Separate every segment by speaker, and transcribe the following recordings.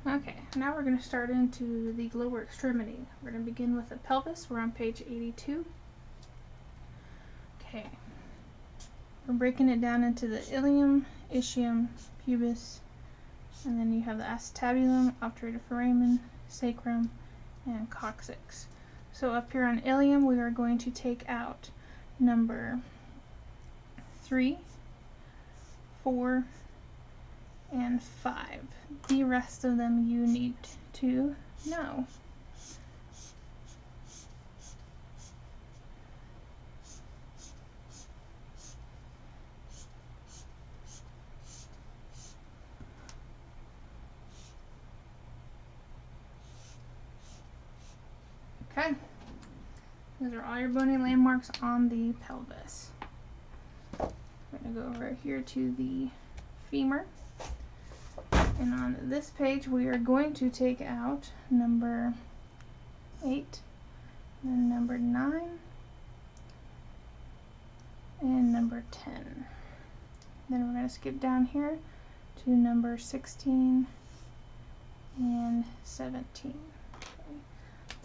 Speaker 1: Okay, now we're going to start into the lower extremity. We're going to begin with the pelvis. We're on page 82. Okay, we're breaking it down into the ilium, ischium, pubis, and then you have the acetabulum, obturator foramen, sacrum, and coccyx. So up here on ilium, we are going to take out number 3, 4, and 5. The rest of them you need to know. Okay, those are all your bony landmarks on the pelvis. We're going to go over here to the femur. And on this page, we are going to take out number 8, then number 9, and number 10. Then we're going to skip down here to number 16 and 17. Okay.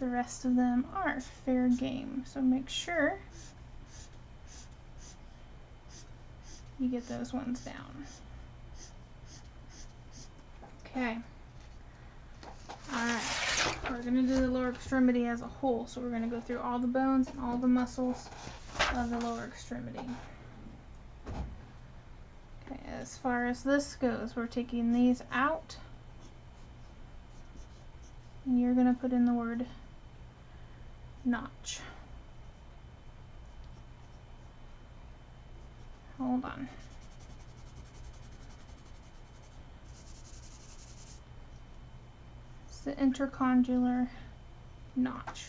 Speaker 1: The rest of them are fair game, so make sure you get those ones down. Okay. Alright, we're going to do the lower extremity as a whole, so we're going to go through all the bones and all the muscles of the lower extremity. Okay, as far as this goes, we're taking these out, and you're going to put in the word notch. Hold on. It's the intercondylar notch.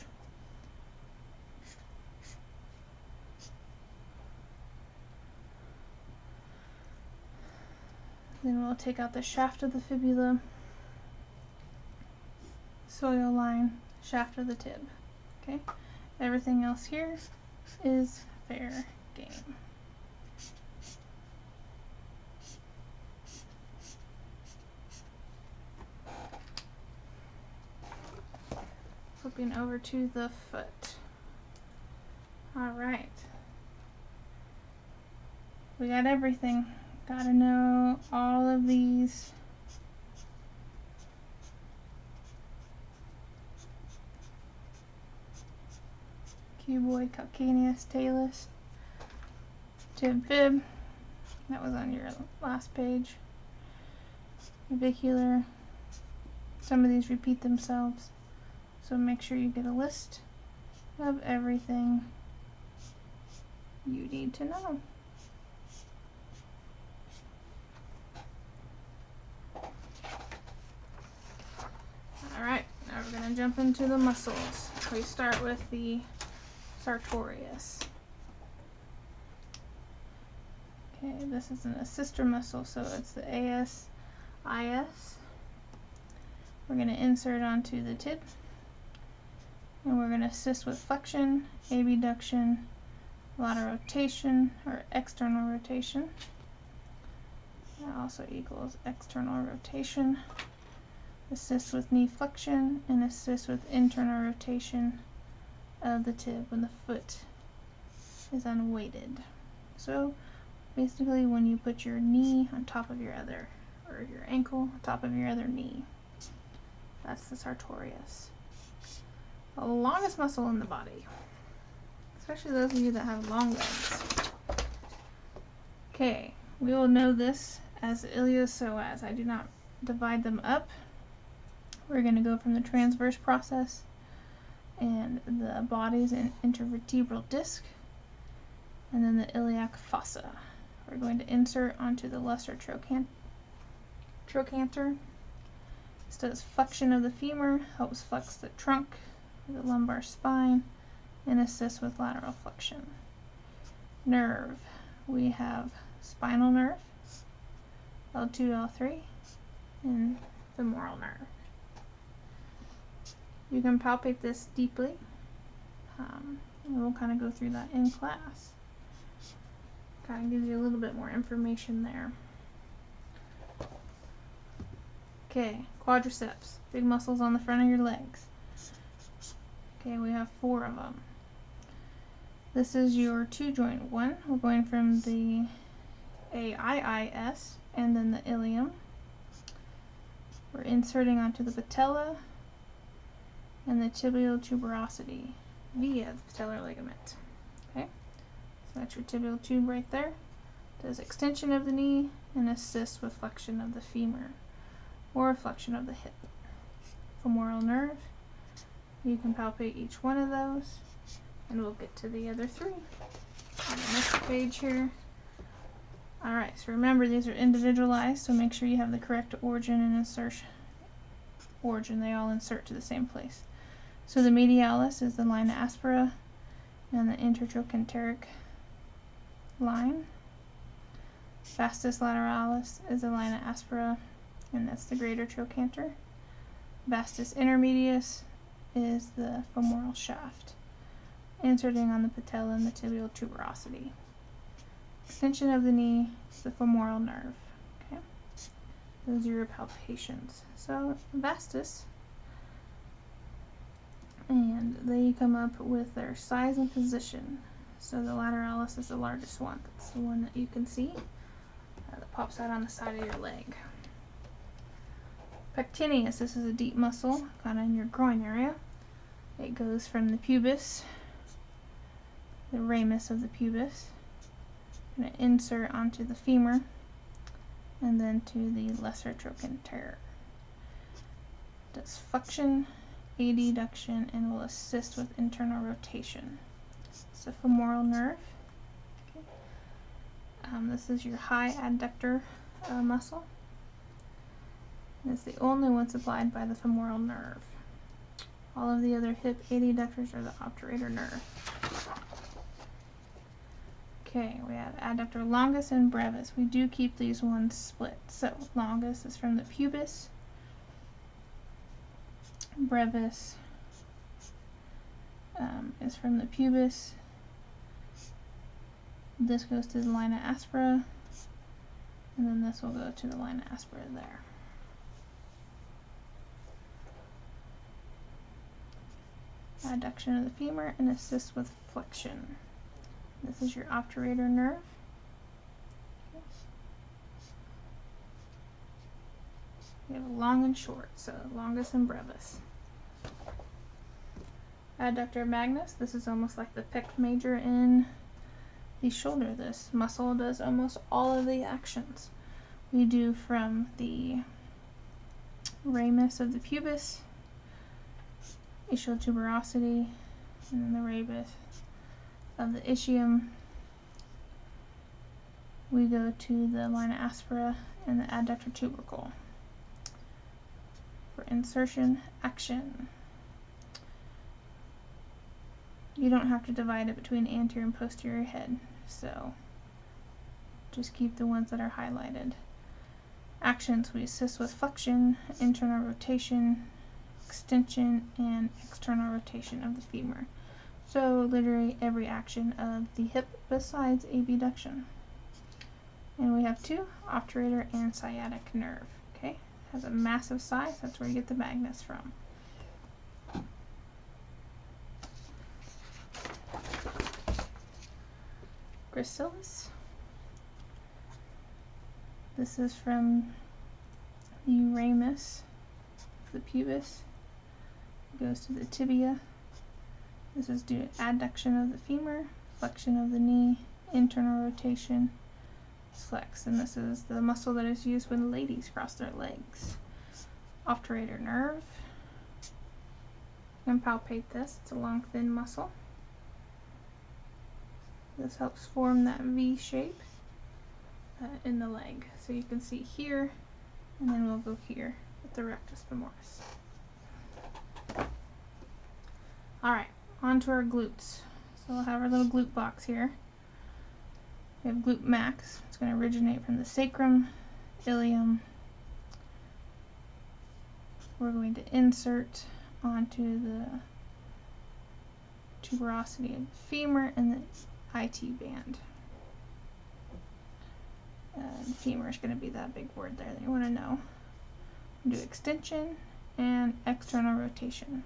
Speaker 1: Then we'll take out the shaft of the fibula, soil line, shaft of the tib. Okay, everything else here is fair game. Flipping over to the foot. Alright. We got everything. Gotta know all of these. Cuboid, calcaneus, talus, tib, fib. That was on your last page. Navicular. Some of these repeat themselves. So make sure you get a list of everything you need to know. Alright, now we're going to jump into the muscles. We start with the sartorius. Okay, this is a sister muscle, so it's the ASIS. We're going to insert onto the tib, and we're going to assist with flexion, abduction, lateral rotation, or external rotation. That also equals external rotation. Assist with knee flexion, and assist with internal rotation of the tib when the foot is unweighted. So basically when you put your knee on top of your other, or your ankle on top of your other knee, that's the sartorius. The longest muscle in the body, especially those of you that have long legs. Okay, we will know this as iliopsoas. I do not divide them up. We're going to go from the transverse process and the body's an intervertebral disc, and then the iliac fossa. We're going to insert onto the lesser trochanter. This does flexion of the femur, helps flex the trunk, the lumbar spine, and assists with lateral flexion. Nerve. We have spinal nerve, L2, L3, and femoral nerve. You can palpate this deeply, and we'll kind of go through that in class. Kind of gives you a little bit more information there. Okay, quadriceps, big muscles on the front of your legs. Okay, we have 4 of them. This is your 2-joint one. We're going from the AIIS and then the ilium. We're inserting onto the patella and the tibial tuberosity via the patellar ligament. Okay, so that's your tibial tube right there. Does extension of the knee and assists with flexion of the femur or flexion of the hip. Femoral nerve, you can palpate each one of those, and we'll get to the other 3 on the next page here. Alright, so remember these are individualized, so make sure you have the correct origin and insertion. They all insert to the same place. So the medialis is the linea aspera and the intertrochanteric line. Vastus lateralis is the linea aspera, and that's the greater trochanter. Vastus intermedius is the femoral shaft, inserting on the patella and the tibial tuberosity. Extension of the knee is the femoral nerve. Okay, those are your palpations. So vastus, and they come up with their size and position. So the lateralis is the largest one. That's the one that you can see that pops out on the side of your leg. Pectineus, this is a deep muscle, kind of in your groin area. It goes from the pubis, the ramus of the pubis, and insert onto the femur, and then to the lesser trochanter. Does flexion, adduction, and will assist with internal rotation. It's a femoral nerve. Okay. This is your high adductor muscle. It's the only one supplied by the femoral nerve. All of the other hip adductors are the obturator nerve. Okay, we have adductor longus and brevis. We do keep these ones split. So longus is from the pubis. Brevis is from the pubis. This goes to the linea aspera, and then this will go to the linea aspera there. Adduction of the femur and assists with flexion. This is your obturator nerve. We have long and short, so longus and brevis. Adductor magnus, this is almost like the pec major in the shoulder. This muscle does almost all of the actions. We do from the ramus of the pubis, ischial tuberosity, and then the rabus of the ischium. We go to the linea aspera and the adductor tubercle. For insertion, action. You don't have to divide it between anterior and posterior head, so just keep the ones that are highlighted. Actions, we assist with flexion, internal rotation, extension, and external rotation of the femur. So literally every action of the hip besides abduction. And we have 2, obturator and sciatic nerve. Okay, has a massive size. That's where you get the magnus from. Gracilis. This is from the ramus, the pubis. It goes to the tibia. This is due to adduction of the femur, flexion of the knee, internal rotation, flex, and this is the muscle that is used when ladies cross their legs. Obturator nerve. You can palpate this. It's a long, thin muscle. This helps form that V shape in the leg. So you can see here, and then we'll go here with the rectus femoris. Alright, on to our glutes. So we'll have our little glute box here. We have glute max. It's going to originate from the sacrum, ilium. We're going to insert onto the tuberosity of the femur and the IT band. The femur is going to be that big word there that you want to know. do extension and external rotation.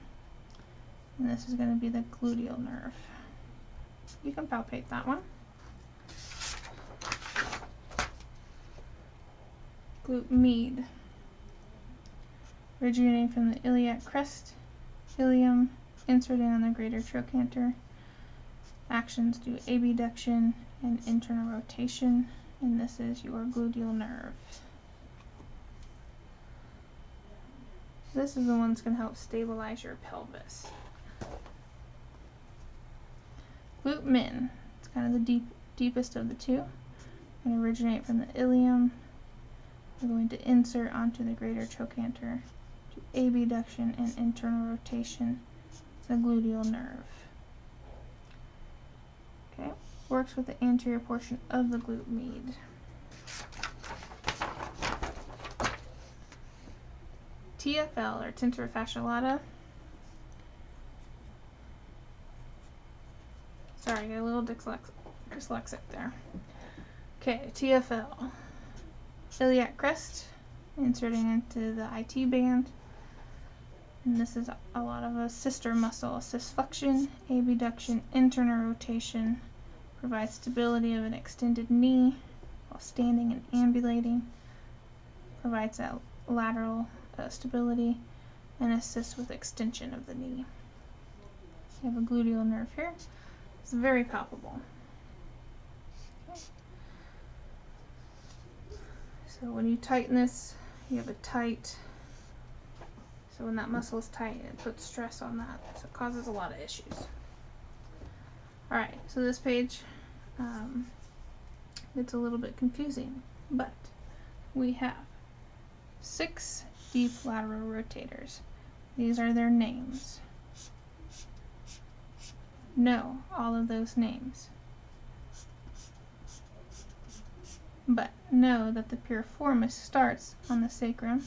Speaker 1: And this is going to be the gluteal nerve. You can palpate that one. Glute med, originating from the iliac crest, ilium, inserting on the greater trochanter. Actions do abduction and internal rotation, and this is your gluteal nerve. This is the one that's going to help stabilize your pelvis. Glute min, it's kind of the deepest of the two. Going to originate from the ilium. We're going to insert onto the greater trochanter, do abduction and internal rotation. It's a gluteal nerve. Okay, works with the anterior portion of the glute med. TFL, or tensor fascia lata. Sorry, I got a little dyslexic there. Okay, TFL. Iliac crest, inserting into the IT band. And this is a lot of a sister muscle. Assists flexion, abduction, internal rotation. Provides stability of an extended knee while standing and ambulating. Provides that lateral stability and assists with extension of the knee. You have a gluteal nerve here. It's very palpable. Okay. So when you tighten this, you have a tight, so when that muscle is tight, it puts stress on that, so it causes a lot of issues. Alright, so this page, it's a little bit confusing, but we have 6 deep lateral rotators. These are their names. Know all of those names. But know that the piriformis starts on the sacrum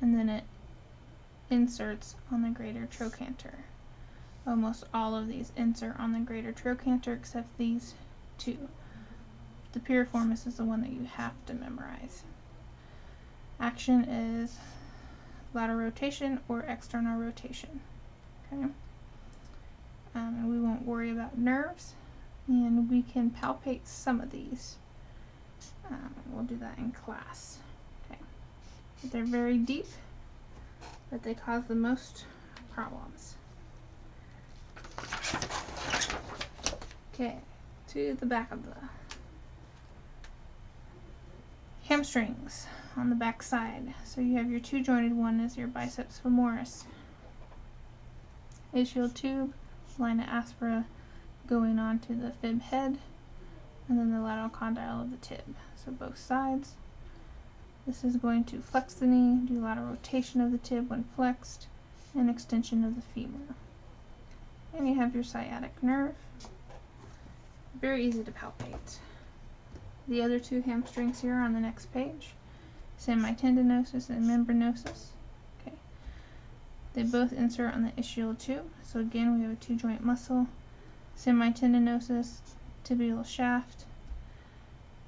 Speaker 1: and then it inserts on the greater trochanter. Almost all of these insert on the greater trochanter except these 2. The piriformis is the one that you have to memorize. Action is lateral rotation or external rotation. Okay? And we won't worry about nerves, and we can palpate some of these. We'll do that in class. Okay. But they're very deep, but they cause the most problems. Okay, to the back of the hamstrings on the back side. So you have your 2-jointed one is your biceps femoris. Ischial tube, linea aspera going on to the fib head, and then the lateral condyle of the tib. So both sides. This is going to flex the knee, do lateral rotation of the tib when flexed, and extension of the femur. And you have your sciatic nerve. Very easy to palpate. The other 2 hamstrings here on the next page, semitendinosus and membranosus. Okay. They both insert on the ischial tube. So again, we have a 2-joint muscle. Semitendinosus, tibial shaft.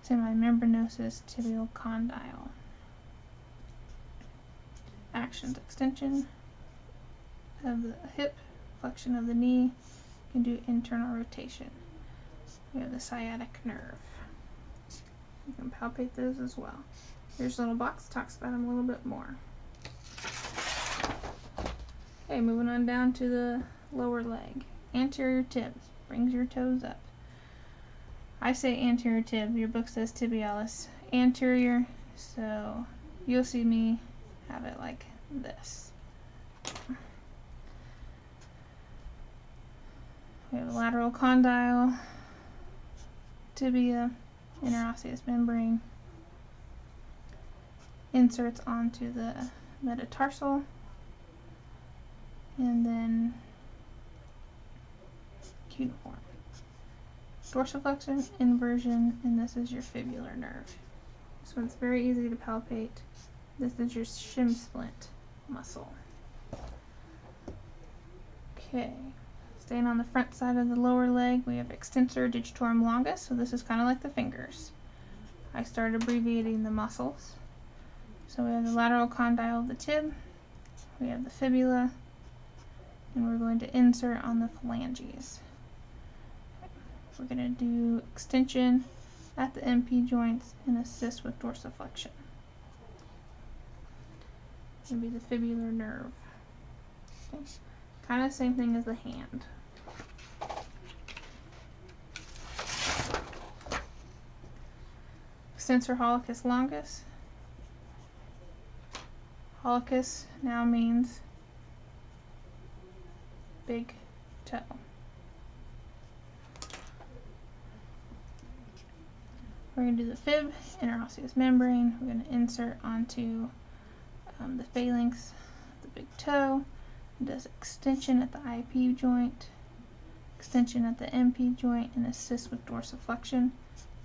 Speaker 1: Semimembranosus, tibial condyle. Actions: extension of the hip, flexion of the knee. You can do internal rotation. We have the sciatic nerve. You can palpate those as well. Here's a little box, talks about them a little bit more. Okay, moving on down to the lower leg. Anterior tib, brings your toes up. I say anterior tib, your book says tibialis anterior, so you'll see me have it like this. We have a lateral condyle, tibia, interosseous membrane, inserts onto the metatarsal, and then cuneiform. Dorsiflexion, inversion, and this is your fibular nerve. This one's very easy to palpate. This is your shin splint muscle. Okay, staying on the front side of the lower leg, we have extensor digitorum longus, so this is kind of like the fingers. I started abbreviating the muscles. So we have the lateral condyle of the tib, we have the fibula, and we're going to insert on the phalanges. We're going to do extension at the MP joints and assist with dorsiflexion. It's going to be the fibular nerve. Okay. Kind of same thing as the hand. Extensor hallucis longus. Hallucis now means big toe. We're going to do the fib, interosseous membrane. We're going to insert onto the phalanx, the big toe. It does extension at the IP joint, extension at the MP joint, and assist with dorsiflexion,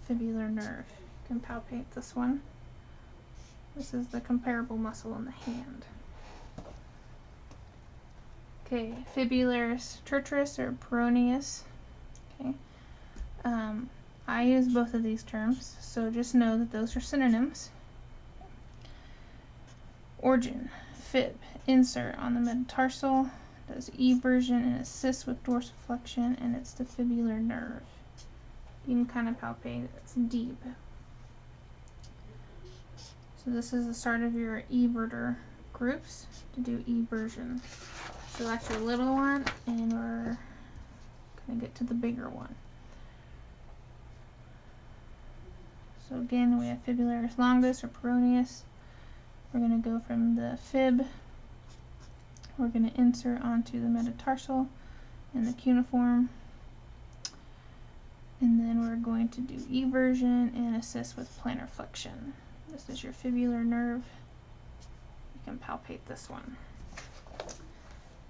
Speaker 1: fibular nerve. You can palpate this one. This is the comparable muscle in the hand. Okay, fibularis tertius or peroneus. Okay. I use both of these terms, so just know that those are synonyms. Origin, fib, insert on the metatarsal, does eversion and assists with dorsiflexion, and it's the fibular nerve. You can kind of palpate it, it's deep. So this is the start of your everter groups to do eversion. So that's your little one, and we're going to get to the bigger one. So again, we have fibularis longus or peroneus. We're going to go from the fib. We're going to insert onto the metatarsal and the cuneiform. And then we're going to do eversion and assist with plantar flexion. This is your fibular nerve. You can palpate this one.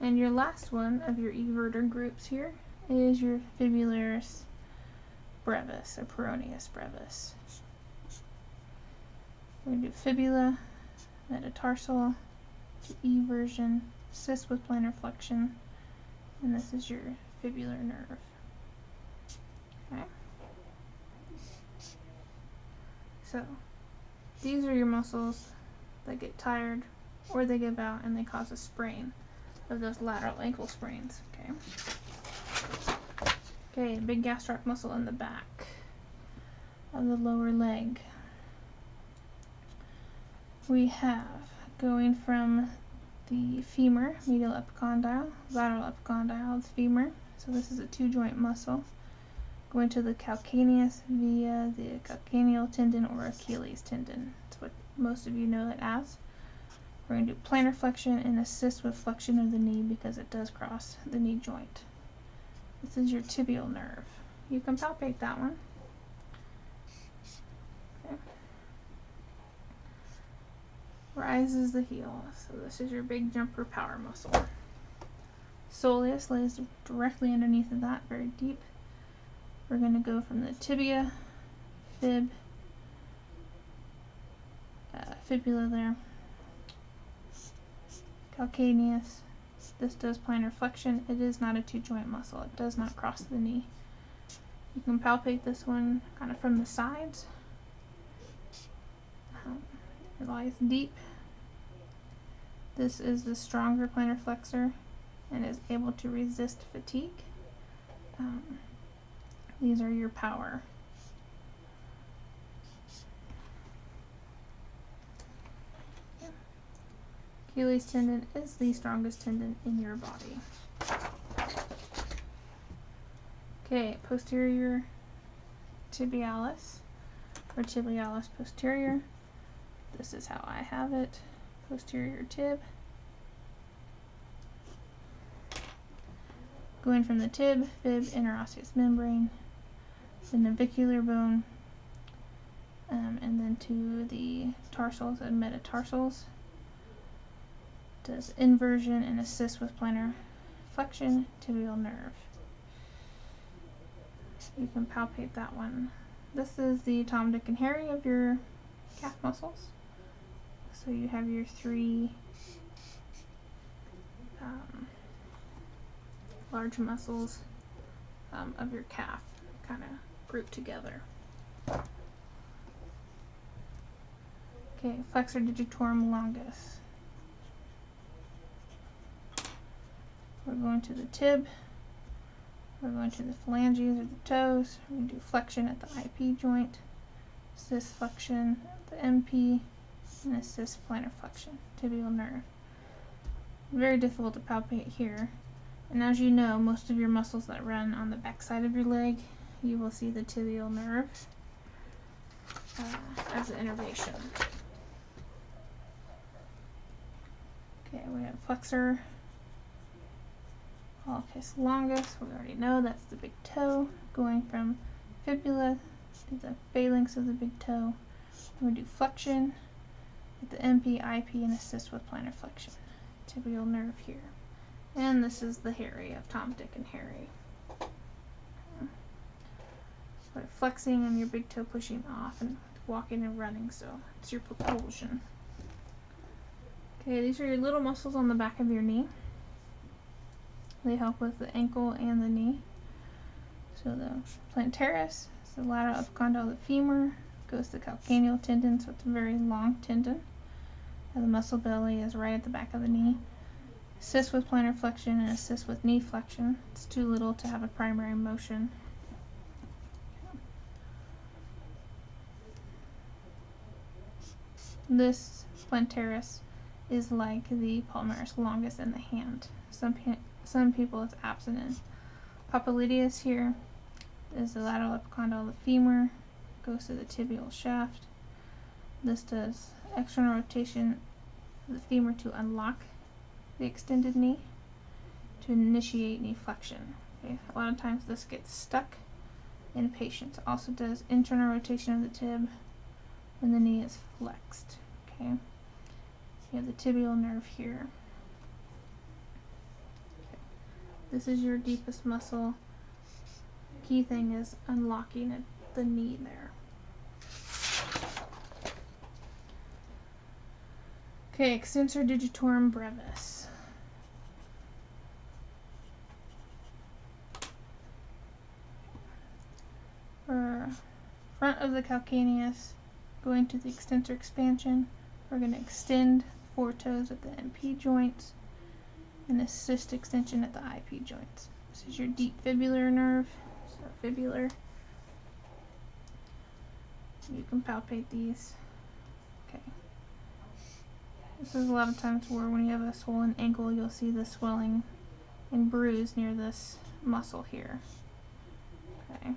Speaker 1: And your last one of your everter groups here is your fibularis brevis or peroneus brevis. We're going to do fibula, metatarsal, eversion, assist with plantar flexion, and this is your fibular nerve. Okay. So, these are your muscles that get tired or they give out and they cause a sprain of those lateral ankle sprains. Okay. Okay, big gastroc muscle in the back of the lower leg. We have going from the femur, medial epicondyle, lateral epicondyle of the femur. So this is a two-joint muscle. Going to the calcaneus via the calcaneal tendon or Achilles tendon. That's what most of you know it as. We're going to do plantar flexion and assist with flexion of the knee because it does cross the knee joint. This is your tibial nerve. You can palpate that one. Okay. Rises the heel. So this is your big jumper power muscle. Soleus lays directly underneath of that, very deep. We're going to go from the tibia, fib, fibula there, calcaneus. This does plantar flexion. It is not a two-joint muscle. It does not cross the knee. You can palpate this one kind of from the sides. It lies deep. This is the stronger plantar flexor and is able to resist fatigue. These are your power. Achilles tendon is the strongest tendon in your body. Okay, posterior tibialis or tibialis posterior. This is how I have it. Posterior tib. Going from the tib, fib, interosseous membrane, the navicular bone, and then to the tarsals and metatarsals. Does inversion and assists with plantar flexion, tibial nerve. You can palpate that one. This is the Tom, Dick, and Harry of your calf muscles. So you have your three large muscles of your calf kind of grouped together. Okay, flexor digitorum longus. We're going to the tib. We're going to the phalanges or the toes. We're going to do flexion at the IP joint, cisflexion at the MP, and a cisplantar flexion, tibial nerve. Very difficult to palpate here. And as you know, most of your muscles that run on the back side of your leg, you will see the tibial nerve as an innervation. Okay, we have flexor valgus longus. We already know that's the big toe, going from fibula to the phalanx of the big toe. We do flexion with the MP, IP, and assist with plantar flexion. Tibial nerve here. And this is the Harry of Tom, Dick, and Harry. But flexing and your big toe pushing off and walking and running, so it's your propulsion. Okay, these are your little muscles on the back of your knee. They help with the ankle and the knee. So the plantaris is the lateral epicondyle of the femur, goes to the calcaneal tendon, so it's a very long tendon. And the muscle belly is right at the back of the knee. Assist with plantar flexion and assist with knee flexion. It's too little to have a primary motion. This plantaris is like the palmaris longus in the hand. Some people it's absent in. Popliteus here is the lateral epicondyle of the femur, goes to the tibial shaft. This does external rotation of the femur to unlock the extended knee, to initiate knee flexion. Okay? A lot of times this gets stuck in patients. It also does internal rotation of the tib when the knee is flexed. Okay? You have the tibial nerve here. Okay. This is your deepest muscle. Key thing is unlocking the knee there. Okay, extensor digitorum brevis. For front of the calcaneus, going to the extensor expansion, we're going to extend four toes at the MP joints and assist extension at the IP joints. This is your deep fibular nerve, so fibular. You can palpate these. Okay. This is a lot of times where when you have a swollen ankle, you'll see the swelling and bruise near this muscle here. Okay.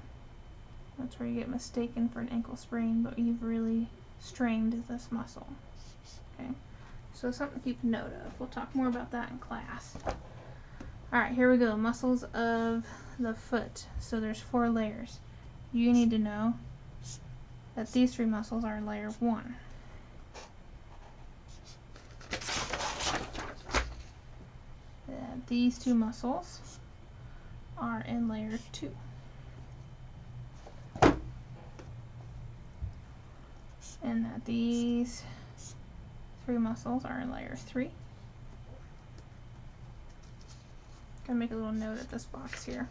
Speaker 1: That's where you get mistaken for an ankle sprain, but you've really strained this muscle. Okay. So something to keep note of. We'll talk more about that in class. Alright, here we go. Muscles of the foot. So there's 4 layers. You need to know that these 3 muscles are in layer 1. That these 2 muscles are in layer 2. And that these 3 muscles are in layer 3. Gonna make a little note at this box here.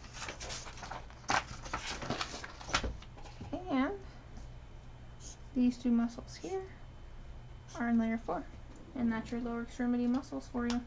Speaker 1: And these 2 muscles here are in layer 4. And that's your lower extremity muscles for you.